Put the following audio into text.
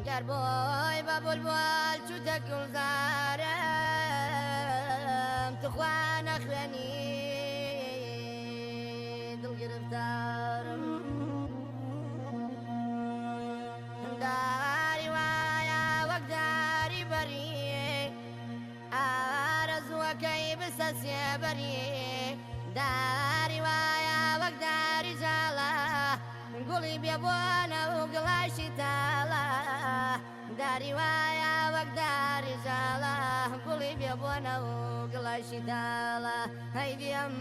گەربۆی بە بولبۆل چوتە گوڵزارم توخوا نەخوێنی دڵگرفتارم داری وایە وەک داری بەری ئارەزووەکەی بسە سێبەری داری وایە وەک داری جاڵە گوڵی بێبوونە و گڵاشی تاڵە داری وایە وەک داری جاڵە گوڵی بێبوونە و گڵاشی تاڵە هەیدیم